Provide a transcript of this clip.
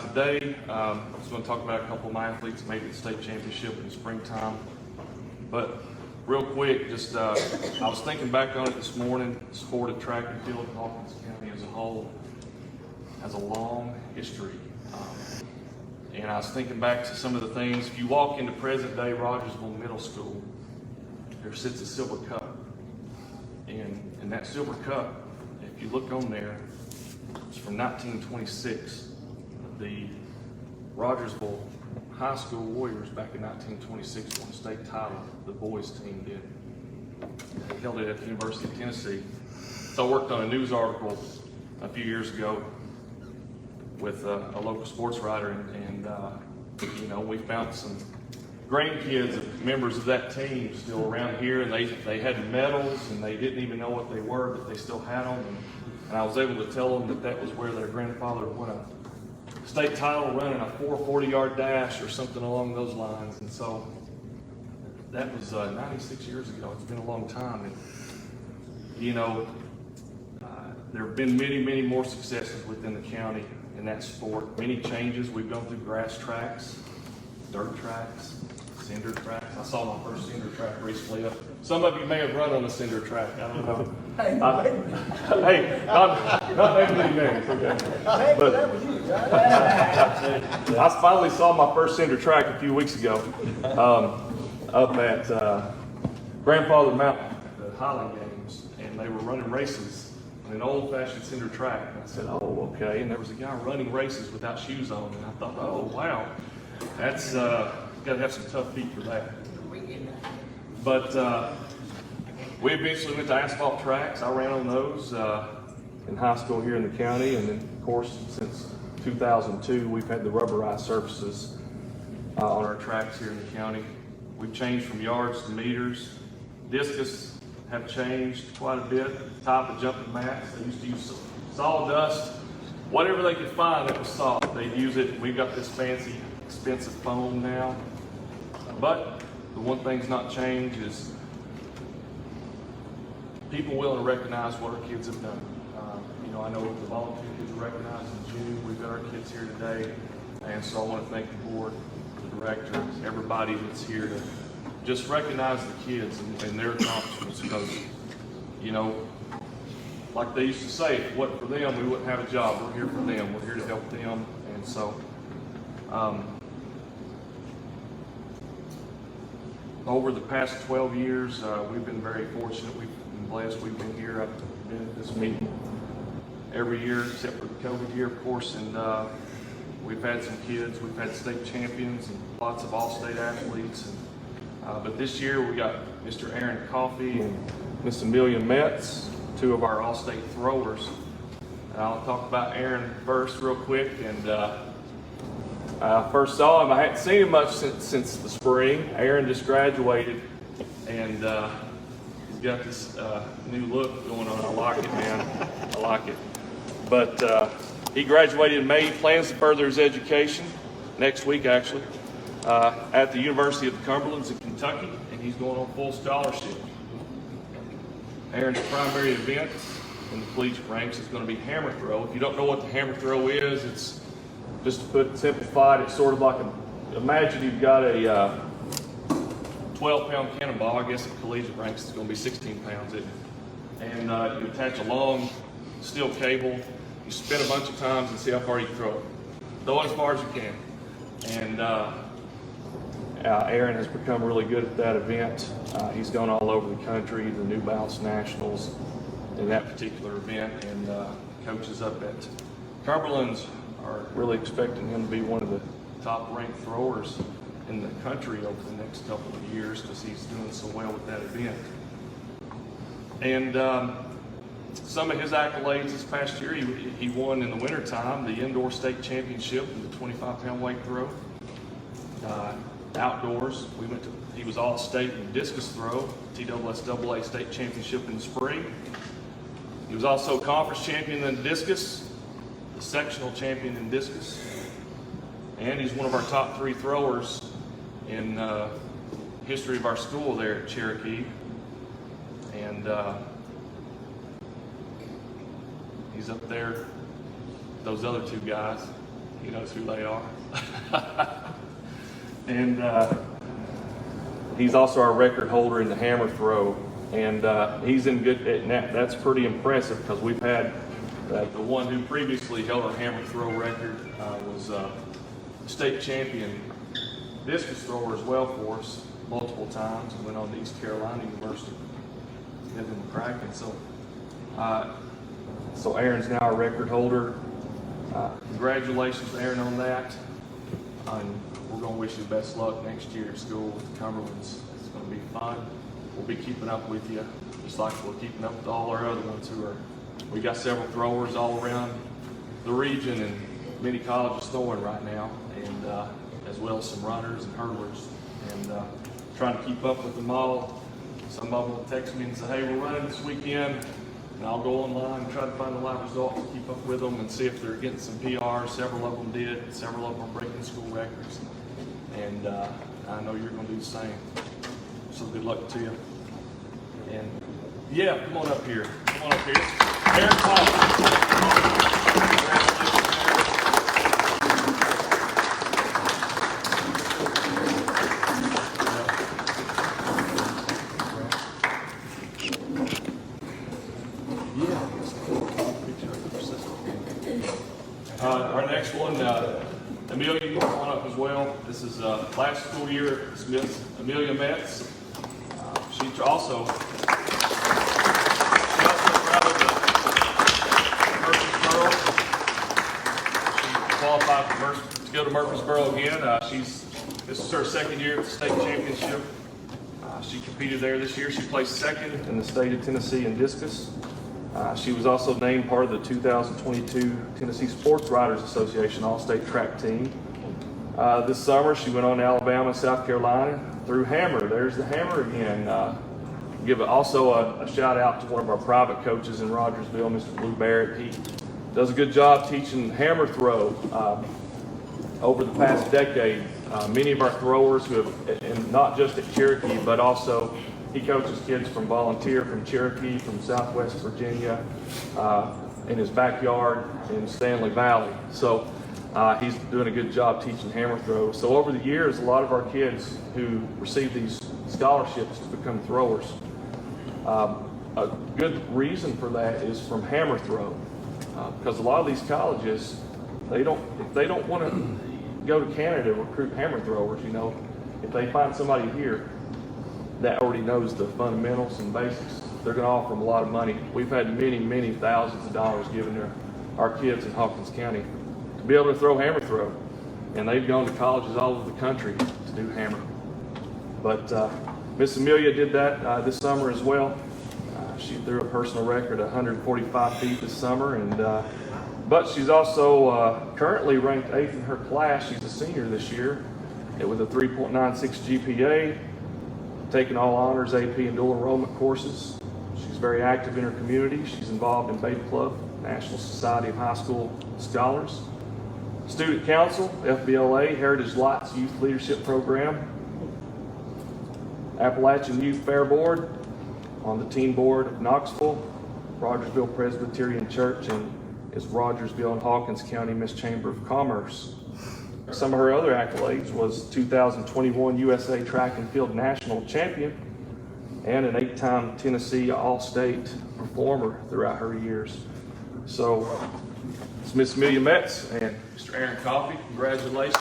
Today, I was going to talk about a couple of my athletes made the state championship in the springtime. But real quick, just I was thinking back on it this morning. The sport of track and field in Hawkins County as a whole has a long history. And I was thinking back to some of the things. If you walk into present-day Rogersville Middle School, there sits a silver cup. And in that silver cup, if you look on there, it's from 1926. The Rogersville High School Warriors back in 1926 won the state title. The boys team did. They held it at the University of Tennessee. So I worked on a news article a few years ago with a local sports writer, and we found some grandkids of members of that team still around here, and they had medals, and they didn't even know what they were, but they still had them. And I was able to tell them that was where their grandfather won a state title running a 440-yard dash or something along those lines. And so that was 96 years ago. It's been a long time. And, there have been many, many more successes within the county in that sport. Many changes. We've gone through grass tracks, dirt tracks, cinder tracks. I saw my first cinder track recently. Some of you may have run on a cinder track. I don't know. Hey, not naming names, okay? But I finally saw my first cinder track a few weeks ago up at Grandfather Mountain, the Highland Games, and they were running races on an old-fashioned cinder track. And I said, oh, okay. And there was a guy running races without shoes on, and I thought, oh, wow, that's got to have some tough feet for that. But we eventually went to asphalt tracks. I ran on those in high school here in the county, and then, of course, since 2002, we've had the rubberized surfaces on our tracks here in the county. We've changed from yards to meters. Discus have changed quite a bit. The type of jumping mats, they used to use sawdust. Whatever they could find that was soft, they'd use it. We've got this fancy, expensive foam now. But the one thing's not changed is people willing to recognize what our kids have done. I know the volunteer kids are recognized in June. We've got our kids here today. And so I want to thank the board, the directors, everybody that's here to just recognize the kids and their accomplishments, because, like they used to say, if it wasn't for them, we wouldn't have a job. We're here for them. We're here to help them. And so, over the past 12 years, we've been very fortunate. We've been blessed. We've been here. I've been at this meeting every year except for the COVID year, of course. And we've had some kids. We've had state champions and lots of all-state athletes. But this year we got Mr. Aaron Coffey and Miss Amelia Metz, two of our all-state throwers. And I'll talk about Aaron first real quick. And I first saw him. I hadn't seen him much since the spring. Aaron just graduated, and he's got this new look going on. I like it, man. I like it. But he graduated in May. He plans to further his education next week, actually, at the University of the Cumberlands in Kentucky, and he's going on full scholarship. Aaron's primary event in the collegiate ranks is going to be hammer throw. If you don't know what the hammer throw is, it's just to put it simplified, it's sort of like imagine you've got a 12-pound cannonball. I guess at collegiate ranks it's going to be 16 pounds, isn't it? And you attach a long steel cable, you spin a bunch of times and see how far you can throw it. Throw it as far as you can. And Aaron has become really good at that event. He's gone all over the country, the New Balance Nationals in that particular event, and coaches up at Cumberland's are really expecting him to be one of the top-ranked throwers in the country over the next couple of years, because he's doing so well with that event. And some of his accolades this past year, he won in the wintertime the indoor state championship in the 25-pound weight throw. Outdoors, he was all-state in discus throw, TSSAA state championship in the spring. He was also conference champion in discus, the sectional champion in discus, and he's one of our top 3 throwers in history of our school there at Cherokee. And he's up there, those other 2 guys. He knows who they are. And he's also our record holder in the hammer throw. And he's in good, that's pretty impressive because we've had the one who previously held our hammer throw record was state champion discus thrower as well for us multiple times, and went on to East Carolina University with him cracking. So Aaron's now our record holder. Congratulations, Aaron, on that. And we're going to wish you the best luck next year at school with the Cumberlands. It's going to be fun. We'll be keeping up with you, just like we're keeping up with all our other ones who are. We got several throwers all around the region and many colleges throwing right now, and as well as some runners and hurdlers, and trying to keep up with them all. Some of them will text me and say, "Hey, we're running this weekend," and I'll go online and try to find the live results and keep up with them and see if they're getting some PRs. Several of them did. Several of them are breaking school records, and I know you're going to do the same. So good luck to you. And yeah, come on up here. Come on up here. Aaron Hawkins. Our next one, Amelia, you come on up as well. This is last school year, Miss Amelia Metz. She also traveled to Murfreesboro. She qualified to go to Murfreesboro again. This is her second year at the state championship. She competed there this year. She placed second in the state of Tennessee in discus. She was also named part of the 2022 Tennessee Sports Writers Association All-State Track Team. This summer, she went on to Alabama, South Carolina through hammer. There's the hammer again. Give also a shout out to one of our private coaches in Rogersville, Mr. Blue Barrett. He does a good job teaching hammer throw. Over the past decade, many of our throwers who have, and not just at Cherokee, but also he coaches kids from Volunteer, from Cherokee, from Southwest Virginia, in his backyard in Stanley Valley. So he's doing a good job teaching hammer throw. So over the years, a lot of our kids who receive these scholarships to become throwers, a good reason for that is from hammer throw, because a lot of these colleges, they don't want to go to Canada to recruit hammer throwers. You know, if they find somebody here that already knows the fundamentals and basics, they're going to offer them a lot of money. We've had many thousands of dollars given to our kids in Hawkins County to be able to throw hammer throw, and they've gone to colleges all over the country to do hammer. But Miss Amelia did that this summer as well. She threw a personal record, 145 feet this summer, and but she's also currently ranked 8th in her class. She's a senior this year with a 3.96 GPA. Taking all honors, AP, and dual enrollment courses. She's very active in her community. She's involved in Beta Club, National Society of High School Scholars, Student Council, FBLA, Heritage Lights Youth Leadership Program, Appalachian Youth Fair Board, on the teen board of Knoxville, Rogersville Presbyterian Church, and is Rogersville and Hawkins County Miss Chamber of Commerce. Some of her other accolades was 2021 USA Track and Field National Champion and an 8-time Tennessee All-State performer throughout her years. So it's Miss Amelia Metz and Mr. Aaron Coffey. Congratulations.